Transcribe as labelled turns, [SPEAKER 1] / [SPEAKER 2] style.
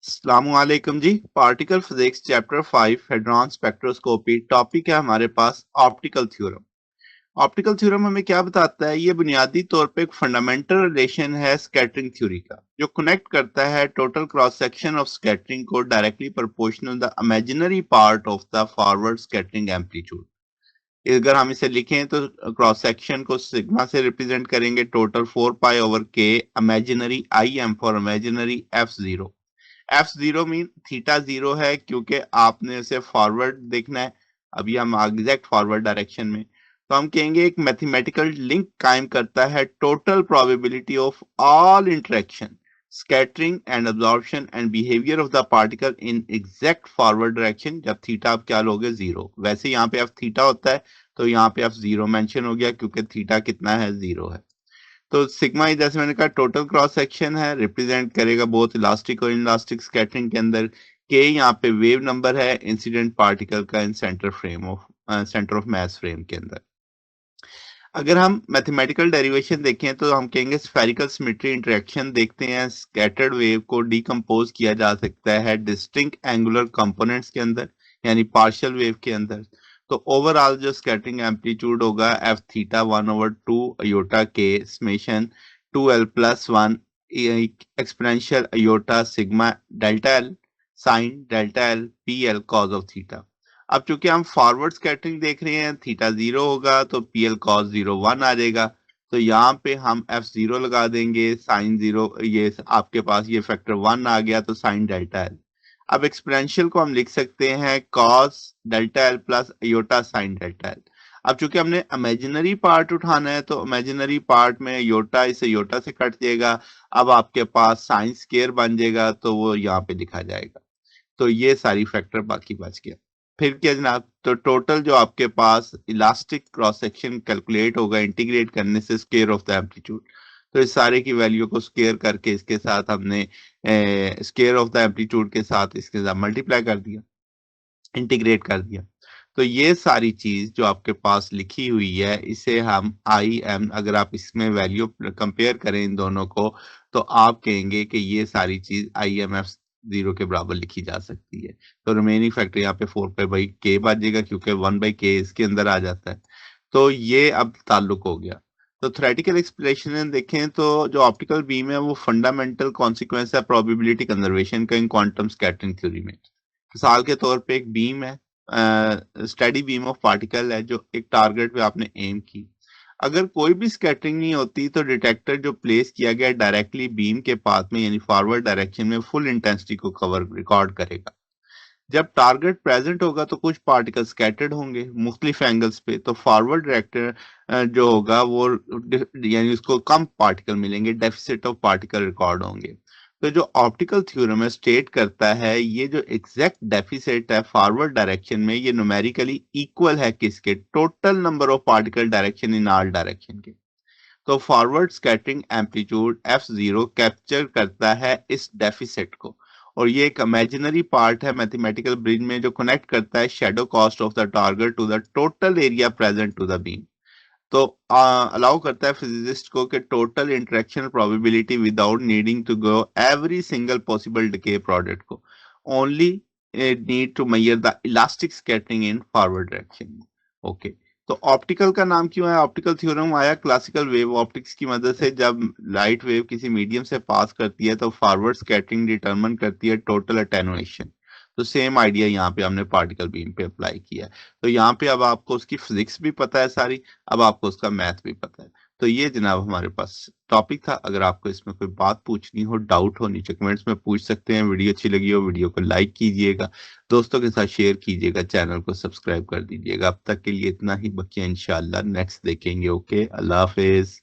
[SPEAKER 1] अस्सलामुअलैकुम जी। Particle physics chapter 5 hadron spectroscopy topic है हमारे पास ऑप्टिकल थ्योरम। ऑप्टिकल थ्योरम हमें क्या बताता है? ये बुनियादी तौर पे एक फंडामेंटल रिलेशन है स्कैटरिंग थ्योरी का, जो कनेक्ट करता है total cross section of scattering को directly proportional the imaginary part of the forward scattering amplitude. अगर हम इसे लिखें तो क्रॉस सेक्शन को सिग्मा से रिप्रेजेंट करेंगे, total 4 pi over K, imaginary I am for imaginary F0। F0 mean theta zero है क्योंकि आपने उसे फॉरवर्ड देखना है। अभी हम एग्जैक्ट फॉरवर्ड डायरेक्शन में, तो हम कहेंगे एक मैथमेटिकल लिंक कायम करता है total probability of all interaction, scattering and absorption and behaviour of the particle in exact forward direction. जब थीटा आप क्या लोगे? जीरो। वैसे यहाँ पे एफ थीटा होता है, तो यहाँ पे F0 मेंशन हो गया क्योंकि थीटा कितना है? जीरो है। तो सिग्मा ही जैसे मैंने कहा टोटल क्रॉस सेक्शन है, रिप्रेजेंट करेगा बोथ इलास्टिक और इनलास्टिक स्कैटरिंग के अंदर। के यहाँ पे वेव नंबर है इंसिडेंट पार्टिकल का इन सेंटर ऑफ मास फ्रेम के अंदर। अगर हम मैथमेटिकल डेरिवेशन देखें तो हम कहेंगे स्फेरिकल सिमेट्री इंटरेक्शन देखते हैं। स्कैटर्ड वेव को डिकम्पोज किया जा सकता है डिस्टिंक्ट एंगुलर कंपोनेंट्स के अंदर, यानी पार्शियल वेव के अंदर। तो ओवरऑल जो स्कैटरिंग एम्पलीट्यूड होगा एफ थीटा 1/2 अयोटा के summation 2l plus 1 exponential iota sigma delta L sine delta L P L cos of theta. अब चूंकि हम फॉरवर्ड स्कैटरिंग देख रहे हैं, थीटा जीरो होगा तो पीएल कॉस जीरो 1 आ जाएगा। तो यहाँ पे हम F0 लगा देंगे, साइन जीरो, ये आपके पास ये फैक्टर 1 आ गया तो साइन डेल्टा एल। अब एक्सपोनेंशियल को हम लिख सकते हैं cos delta L plus iota sign delta L. अब चूंकि हमने इमेजिनरी पार्ट उठाना है तो इमेजिनरी पार्ट में योटा इस योटा से कट जाएगा। अब आपके पास साइन स्केयर बन जाएगा तो वो यहाँ पे लिखा जाएगा। तो ये सारी फैक्टर बाकी बच गया। फिर क्या जनाब? तो टोटल जो आपके पास इलास्टिक क्रॉस सेक्शन कैलकुलेट होगा इंटीग्रेट करने से स्क्वायर ऑफ द एम्पलीट्यूड। तो इस सारे की वैल्यू को स्क्वायर करके इसके साथ हमने स्क्वायर ऑफ द एम्पलीट्यूड के साथ इसके साथ मल्टीप्लाई कर दिया, इंटीग्रेट कर दिया। तो ये सारी चीज जो आपके पास लिखी हुई है इसे हम आई एम, अगर आप इसमें वैल्यू कंपेयर करें इन दोनों को, तो आप कहेंगे कि ये सारी चीज आई एम एफ जीरो के बराबर लिखी जा सकती है। तो रिमेनिंग फैक्टर यहाँ पे 4 पाई/k बचेगा क्योंकि 1/k इसके अंदर आ जाता है। तो ये अब ताल्लुक हो गया। तो थ्योरेटिकल एक्सप्लेनेशन देखें तो जो ऑप्टिकल बीम है वो फंडामेंटल कॉन्सिक्वेंस है प्रोबेबिलिटी कंजर्वेशन का इन क्वांटम स्कैटरिंग थ्योरी में। मिसाल के तौर पे एक बीम है, स्टडी बीम ऑफ पार्टिकल है जो एक टारगेट पे आपने एम की। अगर कोई भी स्कैटरिंग नहीं होती तो डिटेक्टर जो प्लेस किया गया डायरेक्टली बीम के पाथ में यानी फॉरवर्ड डायरेक्शन में फुल इंटेंसिटी को कवर रिकॉर्ड करेगा। जब टारगेट प्रेजेंट होगा तो कुछ पार्टिकल स्कैटर्ड होंगे मुख्तलिफ एंगल्स पे, तो फॉरवर्ड डायरेक्टर जो होगा वो यानी उसको कम पार्टिकल मिलेंगे, डेफिसिट ऑफ पार्टिकल रिकॉर्ड होंगे। तो जो ऑप्टिकल थ्योरम है स्टेट करता है ये जो एग्जैक्ट डेफिसिट है फॉरवर्ड डायरेक्शन में ये न्यूमेरिकली इक्वल है किसके? Total number of particle direction in all direction के। तो forward scattering amplitude F0 capture करता है इस डेफिसिट को, और ये एक इमेजिनरी पार्ट है मैथमेटिकल ब्रिज में जो कनेक्ट करता है shadow cast of the target to the total area present to the beam. तो अलाउ करता है फिजिसिस्ट को कि total interaction probability without needing to go every single possible decay product को, only need to measure the elastic scattering in forward direction. Okay. तो optical का नाम क्यों है? ऑप्टिकल थ्योरम आया क्लासिकल वेव ऑप्टिक्स की मदद से। जब लाइट वेव किसी मीडियम से पास करती है तो फॉरवर्ड स्कैटरिंग डिटरमिन करती है टोटल अटेनुएशन। तो सेम आइडिया यहाँ पे हमने पार्टिकल बीम पे अप्लाई किया है। तो यहाँ पे अब आपको उसकी फिजिक्स भी पता है सारी, अब आपको उसका मैथ भी पता है। तो ये जनाब हमारे पास टॉपिक था। अगर आपको इसमें कोई बात पूछनी हो, डाउट हो, नीचे कमेंट्स में पूछ सकते हैं। वीडियो अच्छी लगी हो वीडियो को लाइक कीजिएगा, दोस्तों के साथ शेयर कीजिएगा, चैनल को सब्सक्राइब कर दीजिएगा। अब तक के लिए इतना ही, बच्चे इंशाल्लाह नेक्स्ट देखेंगे। ओके, अल्लाह हाफिज।